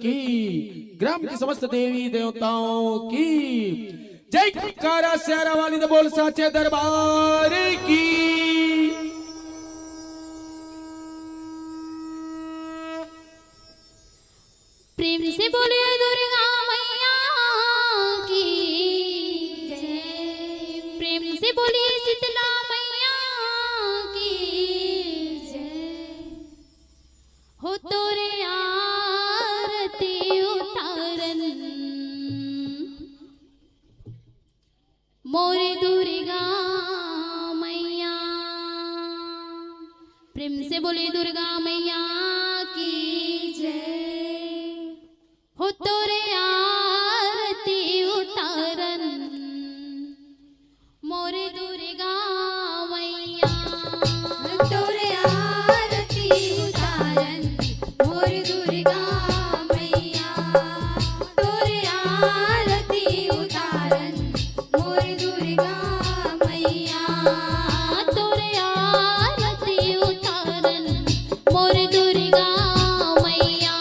की, ग्राम की समस्त देवी देवताओं की जय। कारा स्यारा वाली दे बोल साचे दरबार की। प्रेम से बोले दुर्गा मैया की जय। प्रेम से बोले शीतला मैया की जय। हो तोरे आरती उतारन मोरे दुर्गा मैया। प्रेम से बोले दुर्गा मैया की जय। हो तोरे आरती उतारन मोरे दुर्गा मैया। तोरे आरती उतारन मोर दुर्गा मैया। तोरे आरती उतारन मोर दुर्गा मैया। तोरे आरती उतारन मोरे दुर्गा मैया।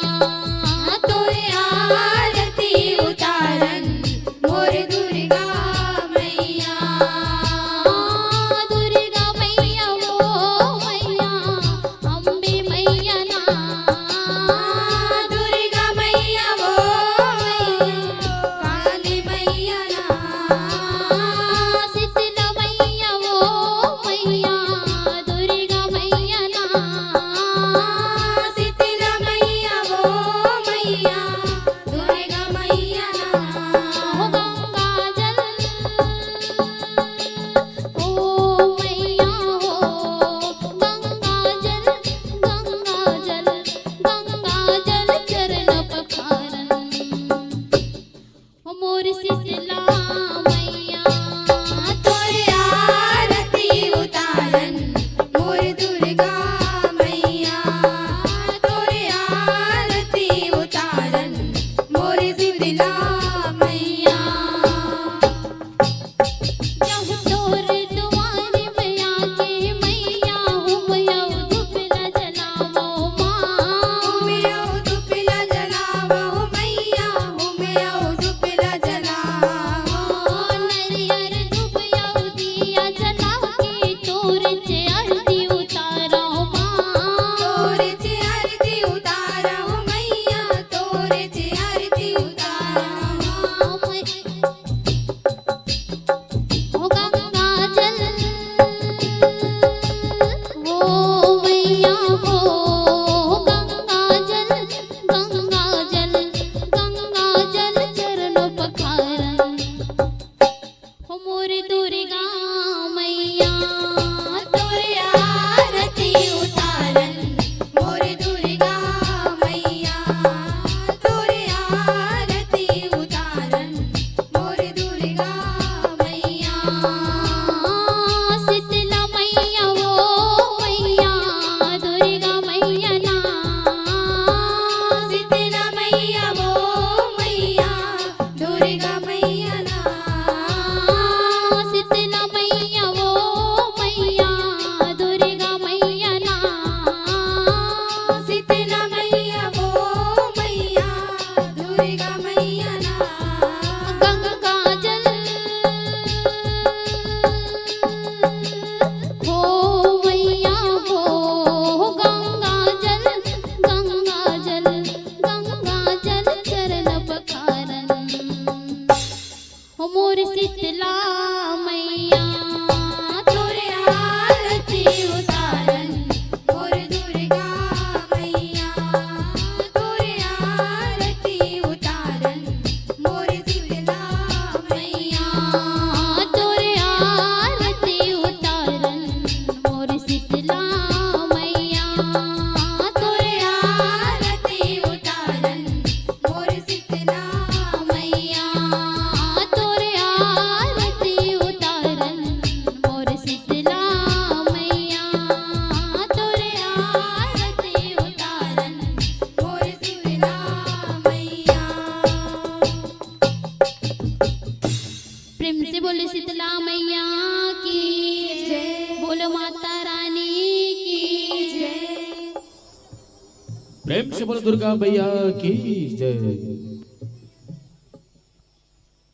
से बोलो दुर्गा मैया की जय।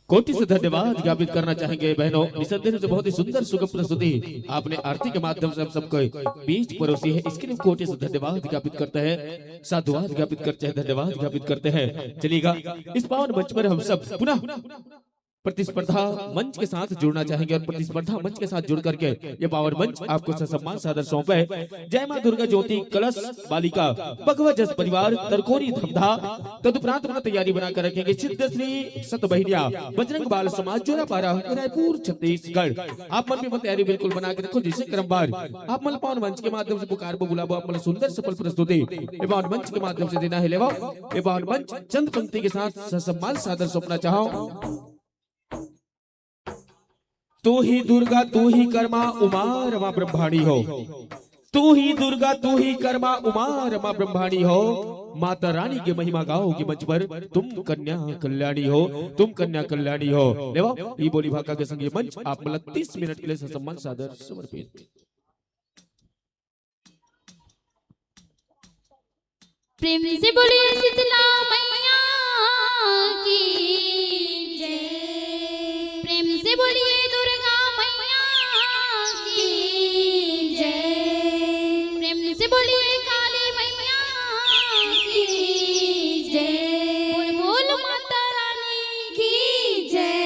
कोटि से धन्यवाद ज्ञापित करना चाहेंगे बहनों, निसंदेह से बहुत ही सुंदर सुगम प्रस्तुति आपने आरती के माध्यम से हम सबको बीच परोसी है, इसके लिए कोटि से धन्यवाद ज्ञापित करते हैं, साधुवाद ज्ञापित करते हैं, धन्यवाद ज्ञापित करते हैं। चलिएगा इस पावन मंच पर हम सब पुनः प्रतिस्पर्धा मंच के साथ जुड़ना चाहेंगे और प्रतिस्पर्धा मंच के साथ जुड़ करके ये पावन मंच आपको सम्मान सादर सौंपे। जय मां दुर्गा ज्योति कलश बालिका भगवा जस परिवार तरकोरी धमधा तदुपरांत अपना तैयारी बनाकर रखेंगे सिद्ध श्री सत बहिनिया बजरंग बाल समाज जोरापारा रायपुर छत्तीसगढ़। आप मन में तैयारी बिल्कुल बना के रखो, जिसे क्रमवार आप मन पावन मंच के माध्यम से पुकार बुलाबो, आप सुंदर सफल प्रस्तुति पावन मंच के माध्यम से देना है। लेवा ये पावन मंच चंद पंक्ति के साथ सम्मान सादर सौंपना चाहो। तू ही दुर्गा तू ही कर्मा उमा रमा ब्रह्माणी हो, तू ही दुर्गा तू ही कर्मा उमा रमा ब्रह्माणी हो। माता रानी की महिमा गाओगी मंच पर, तुम कन्या कल्याणी हो, तुम कन्या कल्याणी हो। लेवा ये बोली भाका के संग ये मंच आप मतलब 30 मिनट के लिए सम्मान सादर समर्पित। प्रेम से बोलिए शीतला मैया की जय। प्रेम से बोलिए दुर्गा मैया की जय। प्रेम से बोलिए काली मैया की जय। बोल बोल माता रानी की जय।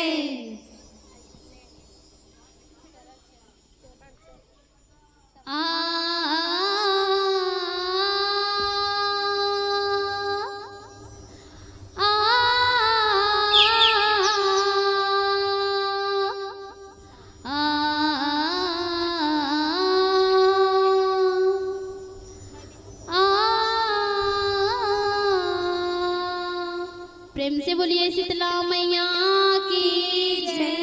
प्रेम से बोलिए शीतला मैया की जय।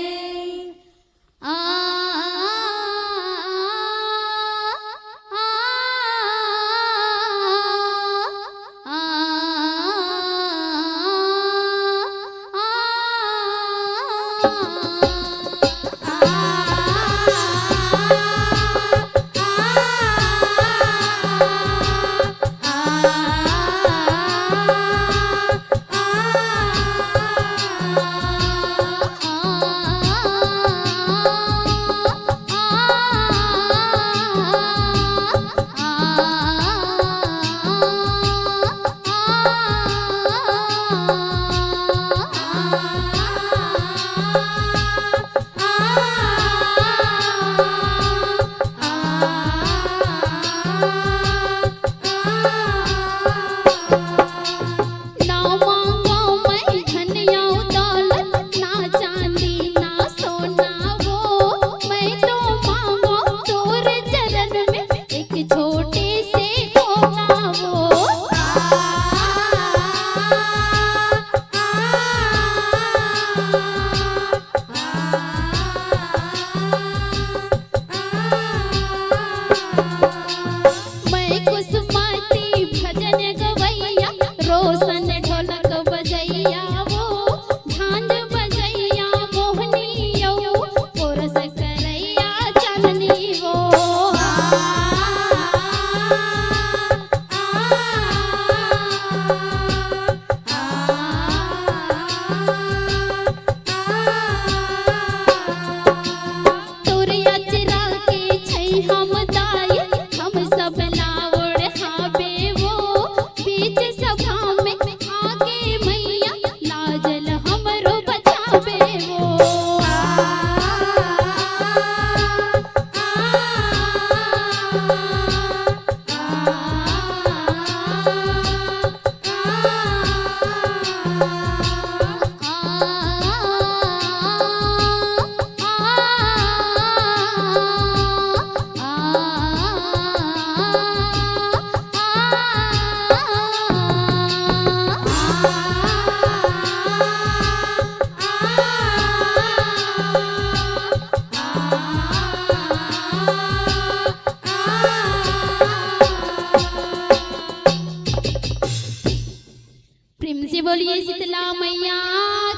बोलिए शीतला मैया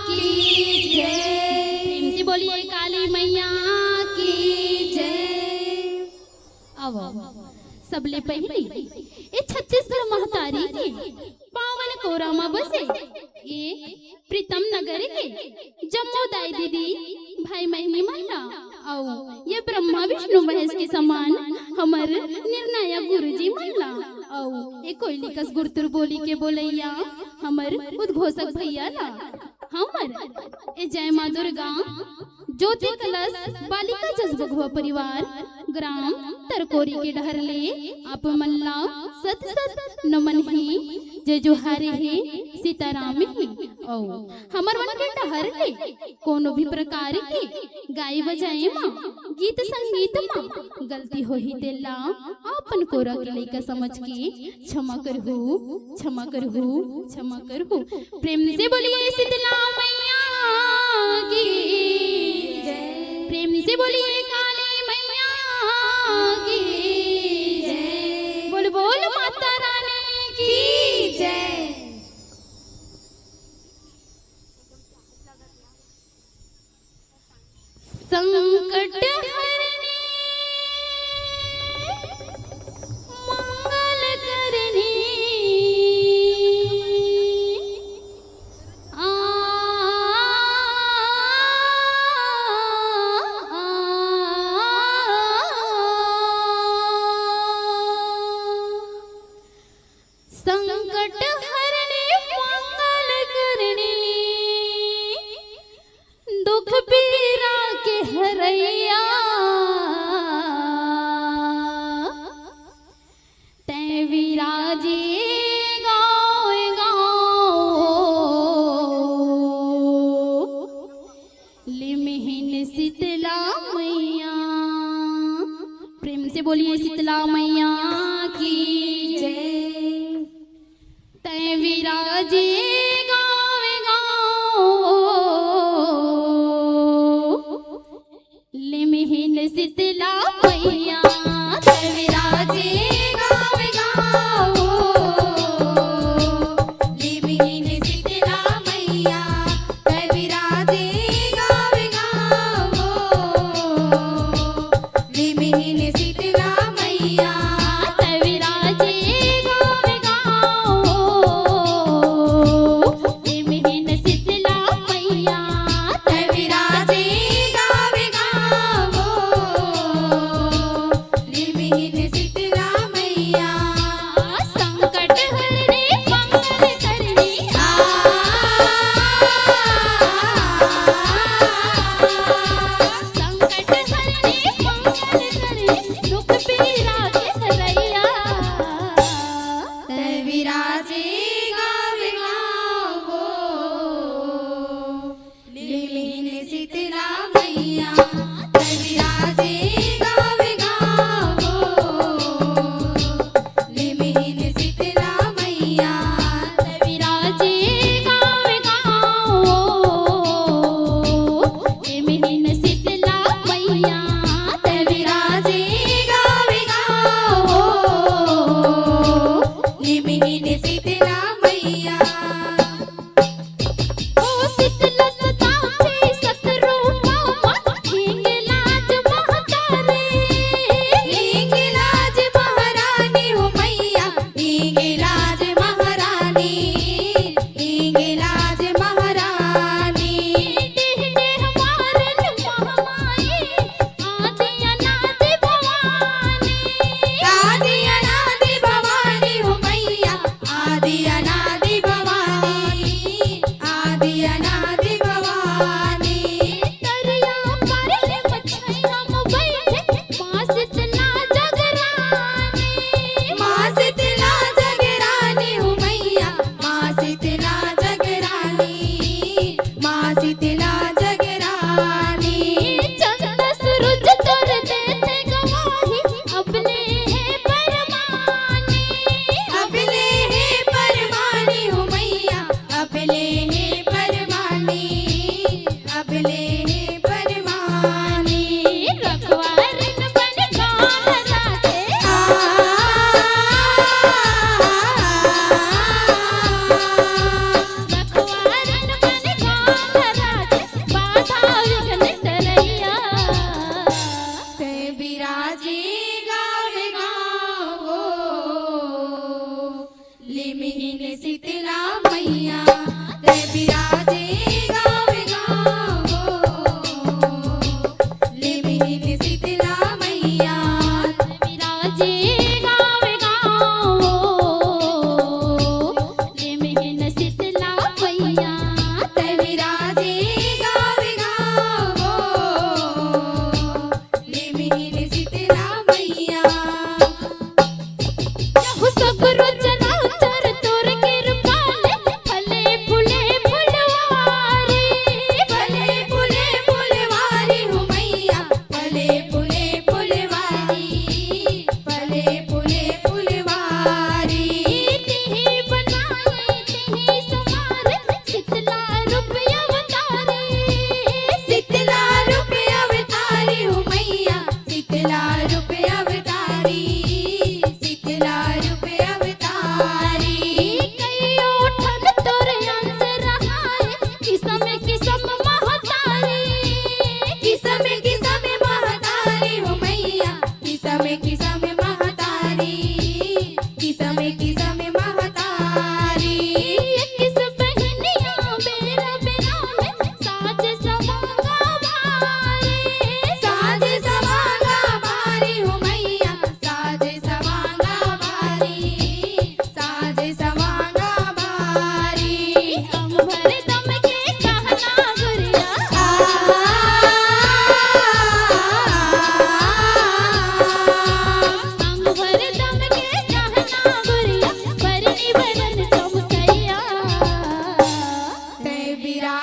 की जय। प्रेम से बोलिए काली मैया की जय। अब सबले पहली ए छत्तीसगढ़ महतारी के पावन कोरामा बसे ये प्रीतम नगर के जम्मो दाई दीदी भाई बहनी मल्ला औ ये ब्रह्मा विष्णु महेश के समान हमर निर्णायक गुरुजी मल्ला औ ये कोयली कस गुरतुर बोली के बोलैया हमर उद्घोषक भैया ला हमर ए जय मां दुर्गा ज्योति कलश बालिका जसबगुआ परिवार ग्राम तरकोरी के डहरले आप मल्ला सत सत नमन ही जय जोहारे है सीताराम ही औ हमर मन के डहरले कोनो भी प्रकार के गाय बजाए मां गीत संगीत मां गलती हो ही देला अपन कोरा के लइका समझ के क्षमा करहु क्षमा करहु क्षमा करहु। प्रेम से बोलिए शीतला मैया की प्रेम से बोलिए काली मैया की जय। बोल बोल माता रानी की जय। संकट हरने मंगल करने संकट हरने मंगल करने दुख पीरा के हरैया तै विराजे गाँव गाँव लिमहिन शीतला मैया। प्रेम से बोलिए शीतला मैया की जय। तै विराजे गाँव गाँव लिमहिन शीतला मैया तै विराजे गाँव गाँव लिमहिन शीतला मैया तै विराजे गाँव गाँव लिमहिन शीतला मैया तै विराजे गाँव गाँव लिमहिन शीतला मैया तै विराजे गाँव गाँव लिमहिन शीतला मैया। संकट हरने मंगल करने संकट हरने मंगल करने दुख पीरा के हरैया तै विराजे गाँव गाँव लिमहिन शीतला मैया तै विराजे गाँव गाँव लिमहिन शीतला मैया तै विराजे गाँव गाँव लिमहिन शीतला मैया तै विराजे गाँव गाँव लिमहिन शीतला मैया। ओ शीतला सताचे सतरूपा हिंग लाज महतारे हिंग लाज महारानी हो मैया हिंग लाज महारानी हिंग लाज महारानी देह देह मारन महामाई आदि अनादि भवानी आदि अनादि भवानी हो मैया आदि अनादि भवानी आदि अनादि भवानी। दरिया पर मछैया में बैठे माँ शीतला जगरानी माँ शीतला जगरानी हो मैया माँ शीतला जगरानी माँ शीतला जगरानी। चंद सूरज तोर देते गवाही अपने है परमानी अपने है परमानी हो मैया अपने है परमानी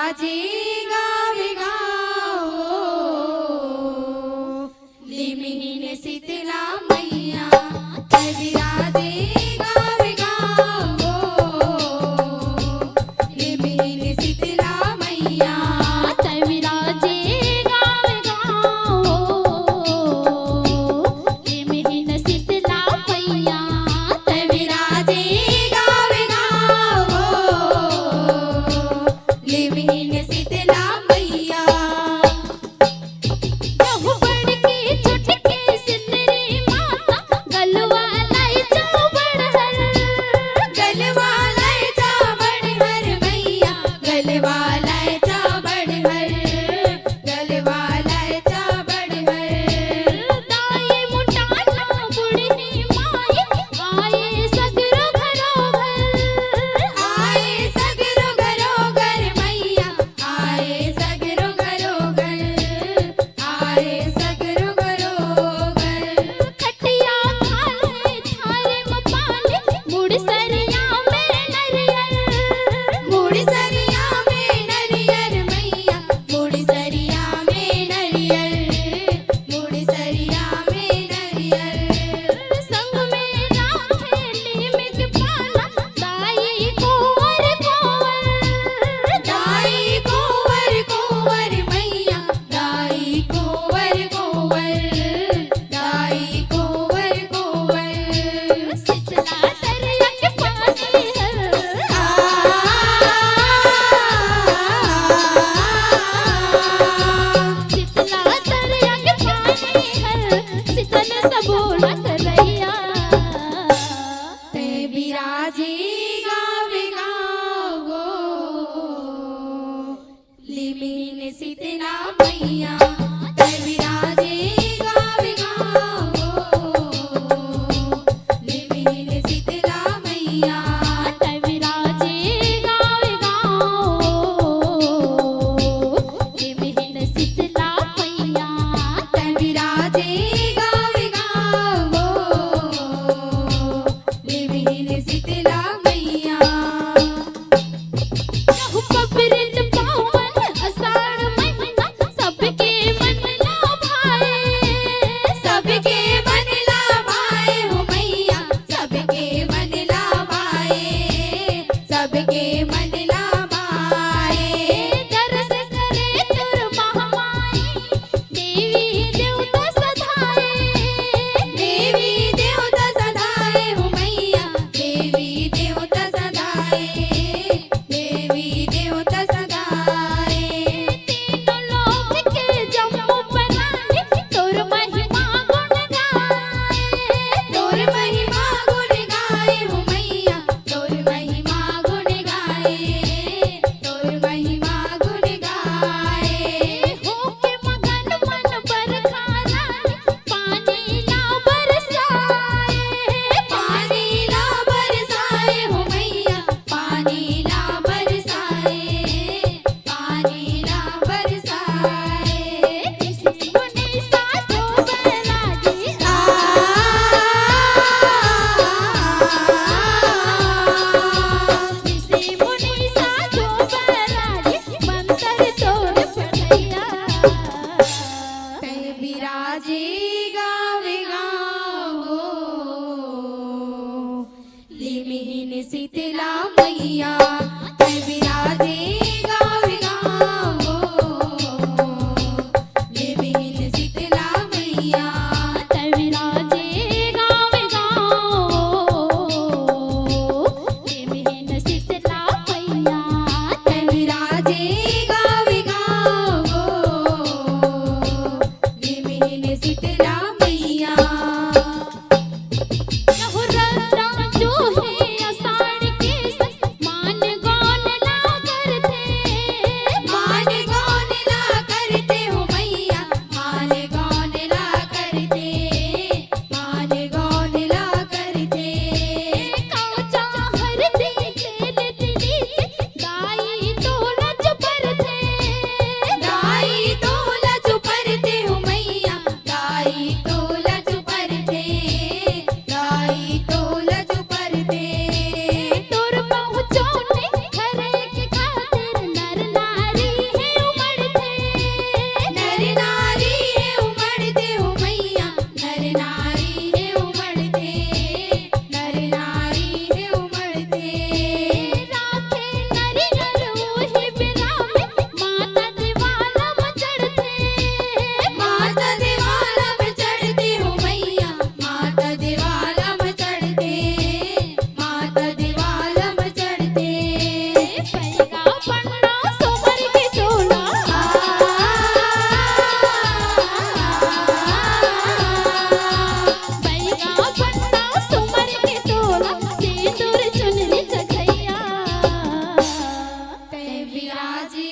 विराजे गावे गाओ लिमहीन शीतला मैया तै विराजे गावे गाओ लिमहीन शीतला मैया तै विराजे गावे गाओ लिमहीन शीतला मैया तै विराजे गावे गाओ लिमहीन शीतला मैया यहु बड़की छुटकी सिंदरी माता गलवा लाई जाओ बड़हर गलवा लाए जा बड़हर मैया गलवा लाए जा बड़हर गलवा लाए जा बड़हर दाई मुटाना बुढ़ी माई आए सगरो घरो घर आए सगरो घरो घर मैया आए सगरो घरो घर आए सगरो घरो घर खटिया खाले थारे मपाले मुड़ सरिया में नरियर मुड़ सरिया में नरियर मैया मुड़ सरिया में नरियर मुड़ सरिया में नरियर संग में राखे लीमिक पाना दाई कुंवर कुंवर दाई कोवर कोवर मैया दाई कोवर कोवर दाई कोवर कोवर शीतला दरिया के पानी है शीतला दरिया के पानी है शीतल सबोला करैया तै विराजे गावे गाओ लिमहीन शीतला मैया तै विराजे गावे गाओ लिमहीन शीतला मैया तै विराजे गावे गाओ लिमहीन शीतला मैया तै विराजे गावे गाओ लिमहीन शीतला मैया यहु पवित्र पावन आषाढ़ महीना सबके मन ला भाए सबके मन ला भाए हो मैया सबके मन ला भाए सबके मन ला भाए दरस करे तुर महामाई देवी देवता सधाए देवी देवता सदाए हो मैया देवी देवता सदाए देवी देवता सदाए तीनों लोक के जम्मू बनाए तोर महिमा गुण गाए तोर महिमा गुण गाए हो मैया तोर महिमा गुण गाए तोर महिमा गुण गाए हो के मगन मन बरखा रानी पानी ला बरसाए पानी ला बरसाए हो मैया पानी ला बरसाए पानी ला बरसाए किसी मुनि साधु बैरागी किसी मुनि साधु बैरागी मंत्र तोड़ पढ़ैया तै विराजे गावे गाओ लिमहीन शीतला मैया तै विराजे गावे गाओ लिमहीन शीतला मैया तै विराजे गावे गाओ लिमहीन शीतला मैया तै विराजे गावे गाओ लिमहीन शीतला मैया यहु रत्ना जो है आषाढ़ के संग मान गौन ला करते मान गौन ला करते हो मैया मान गौन ला करते मान गौन ला करते काचा हरती तेल तिली दाई दौलत पर विराजे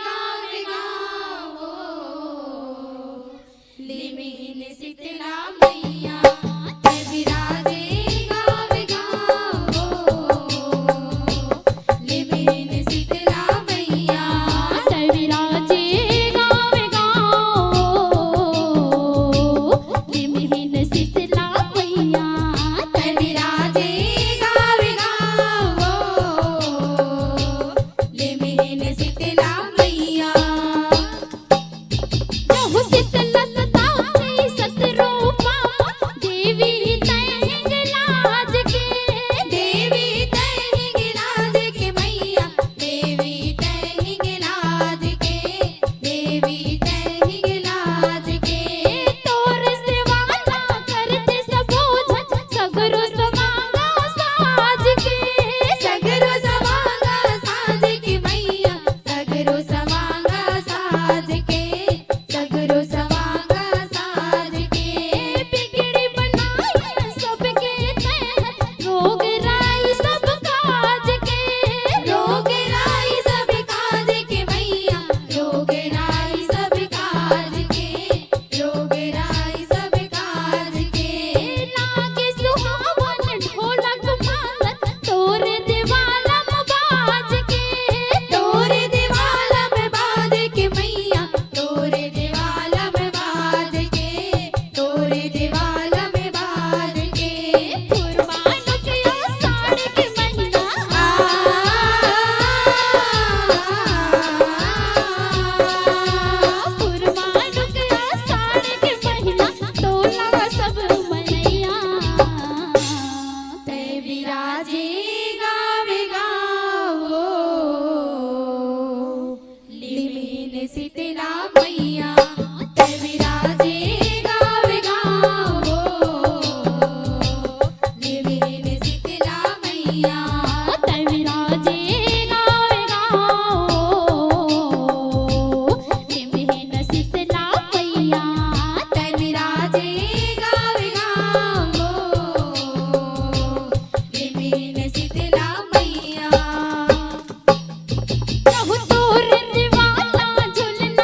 गावे गावो लिमिन शीतला मैया ते विराजे गावे गावो लिमिन शीतला मैया विराजे गावे गाओ लिमहीन शीतला मैया ते विराजे गावे गावो लिमिन शीतला मैया हो शीतला सतावे सतरूपा देवी तैंगलाज के देवी तैंगलाज के मैया देवी तैंगलाज के देवी तैंगलाज के तोर सेवाला करते सबोझन सगरो समांगा साज के सगरो सवांगा साज के मैया सगरो सवांगा साज के सगरो सवांगा साज के बिगड़ी बनाई सबके तहत रोग राई सब काज के रोग राई सब काज के मैया रोग राई सब काज के रोग राई सब काज के लागे सुहावन ढोलक मांगत तोरे दिवाला बाज के तोरे दिवाला में बाज के मैया तोरे दिवाला में बाज के तोरे दिवाला में बाज के फुरमानो के साड़ी के महीना फुरमानो के साड़ी के महीना तोला सब मनैया ते विराजे गावे गावो लिमिन शीतला मैया ते विराजे गावे गावो लिमिन शीतला मैया विराजे गावे गाओ लिमहीन शीतला मैया ते विराजे गावे गावो लिमिन शीतला मैया कहु तोर दिवाला झुलना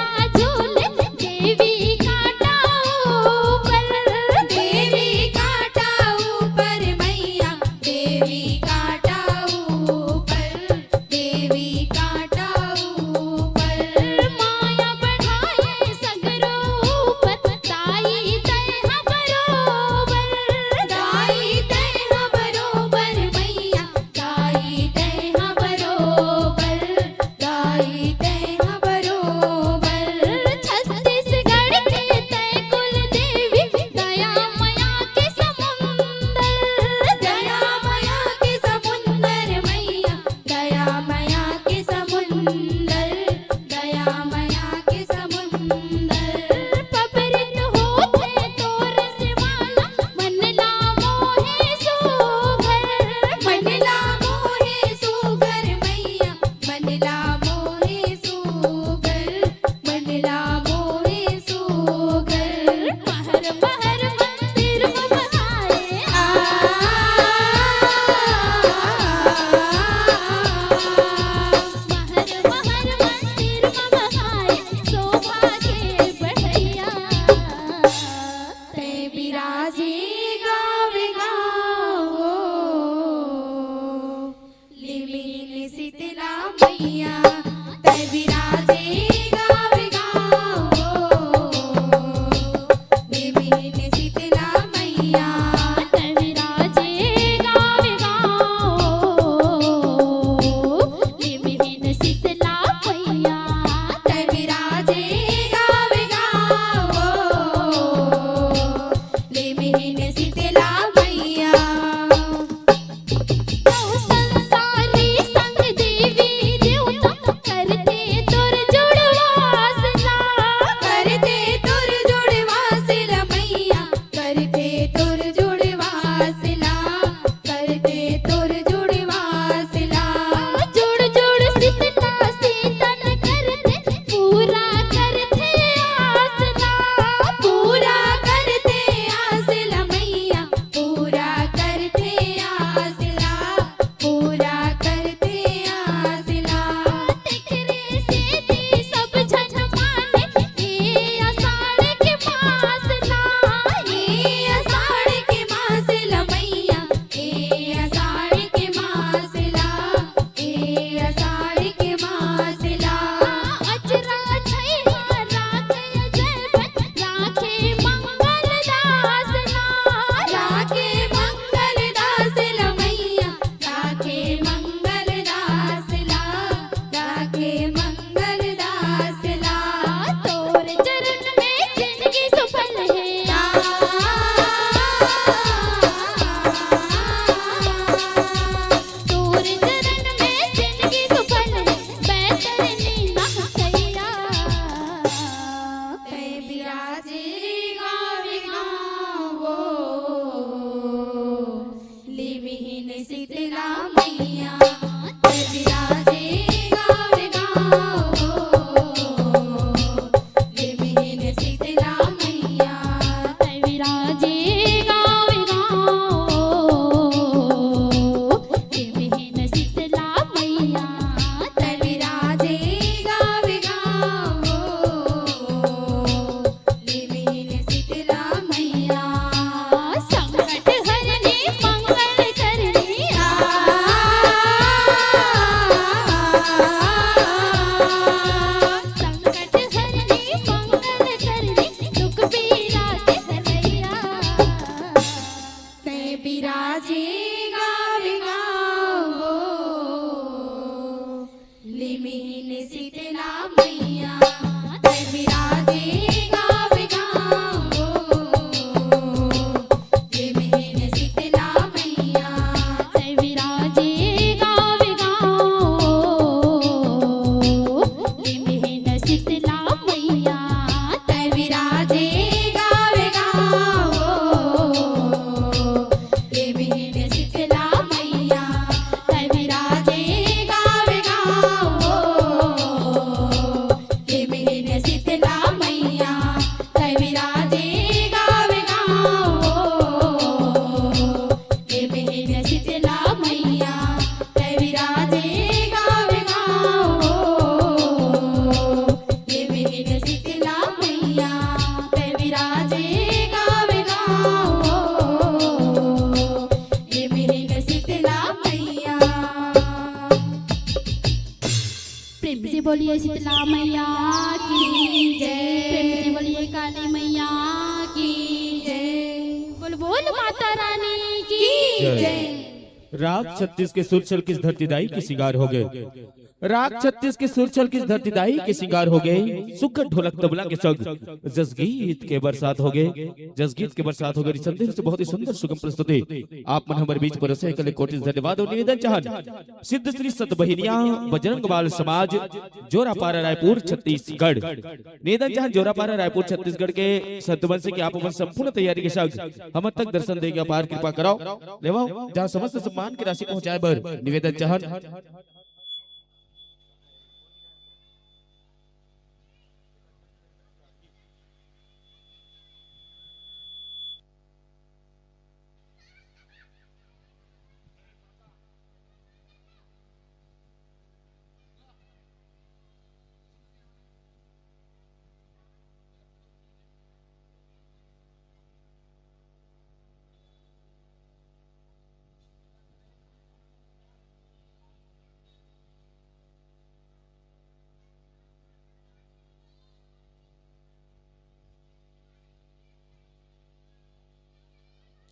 बोलिए शीतला मैया की जय। प्रेम से बोलिए काली मैया की जय। बोल बोल माता रानी की जय। राग 36 के सुर चल किस धरतीदाई के सिंगार हो गए। राग 36 के सुर चल किस धरतीदाई के सिंगार हो गए। सुख ढोलक तबला के संग जसगीत के बरसात हो गए। जसगीत के बरसात हो गए। संदेश से बहुत ही सुंदर सुगम प्रस्तुति आप मन हमारे बीच परोसे कले कोटि धन्यवाद और निवेदन चाहन सिद्ध श्री सत बहिनिया बजरंग बाल समाज जोरापारा रायपुर छत्तीसगढ़। निवेदन चाहन जोरापारा रायपुर छत्तीसगढ़ के संतवंश की आप संपूर्ण तैयारी के संग हम तक दर्शन देगी अपार कृपा कराओ लेवाओ जहाँ समस्त सम्मान की राशि पहुंचाए बर निवेदन चाहन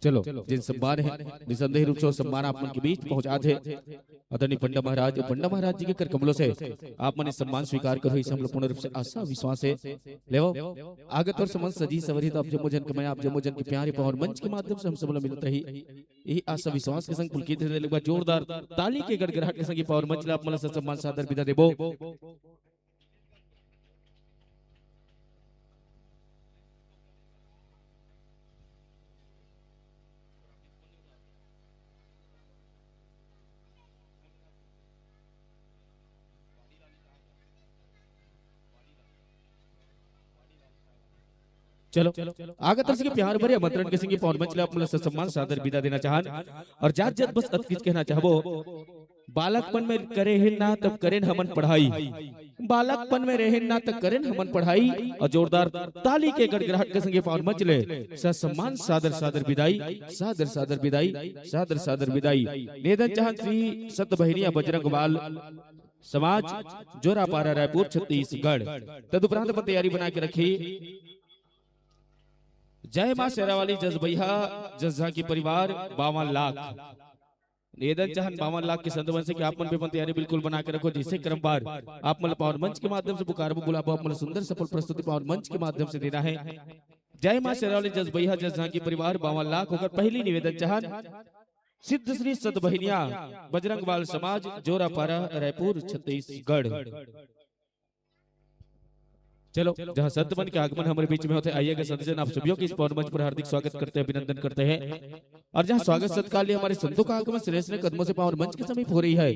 चलो जिन सम्मान है निसंदेह रूप से सम्मान आप मन के बीच पहुंचा थे आदरणीय पंडा महाराज जी के कर कमलों से आप मन सम्मान स्वीकार करो इस हम लोग पूर्ण रूप से आशा विश्वास है लेवो आगत और समझ सजी सवरी तो आप जमो जन के मैं आप जमो जन के प्यारे पावन मंच के माध्यम से हम सब लोग मिलते रही यही आशा विश्वास के संग पुलकित हृदय जोरदार ताली के गड़गड़ाहट के संग पावन मंच आप मन सम्मान सादर विदा देबो। चलो आगत के प्यार भरे आमंत्रण के संग पवन मंच ले अपना सम्मान सादर विदा देना चाहन और जात जात बस अतकिच कहना चाहबो बालकपन में करे हैं ना तब करें हमन पढ़ाई बालकपन में रहे ना तब करें हमन पढ़ाई और जोरदार ताली के गड़गड़ाहट के संग पवन मंच ले सम्मान सादर सादर विदाई सादर सादर विदाई सादर सादर विदाई निवेदन चाहन श्री सत बहिनिया बजरंग बाल समाज जोरापारा रायपुर छत्तीसगढ़ तदुपरांत पर तैयारी बना के रखी। जय मां शेरावाली जस भैया जस झा की परिवार 52 लाख निवेदन चाहन 52 लाख के संतवंश की आप मन पे तैयारी बिल्कुल बना के रखो जिससे क्रम बार आप मन पावन मंच के माध्यम से पुकारबो बुलाबो आप मन सुंदर सफल प्रस्तुति पावन मंच के माध्यम से देना है। जय मां शेरावाली जस भैया जस झा की परिवार 52 लाख होकर पहली निवेदन चाहन सिद्ध श्री सत बहिनिया बजरंग बाल समाज जोरापारा रायपुर छत्तीसगढ़। चलो जहाँ संत मन के आगमन हमारे बीच में होते, आइएगा सदस्यन आप सभी की इस पौर मंच पर हार्दिक स्वागत करते हैं, अभिनंदन करते हैं। और जहाँ स्वागत सत्कार लिए हमारे संतों का आगमन श्रेष्ठ कदमों से पावन मंच के समीप हो रही है,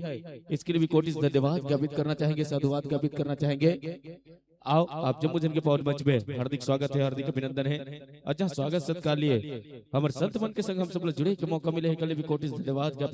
इसके लिए भी कोटि से धन्यवाद ज्ञापित करना चाहेंगे, साधुवाद ज्ञापित करना चाहेंगे। आओ आप जम्मू जन के पौर मंच में हार्दिक स्वागत है, हार्दिक अभिनंदन है। और जहाँ स्वागत सत्कार लिए हमारे संत मन के संग हम सब लोग जुड़े के मौका मिले है, कल भी कोटि से धन्यवाद ज्ञापित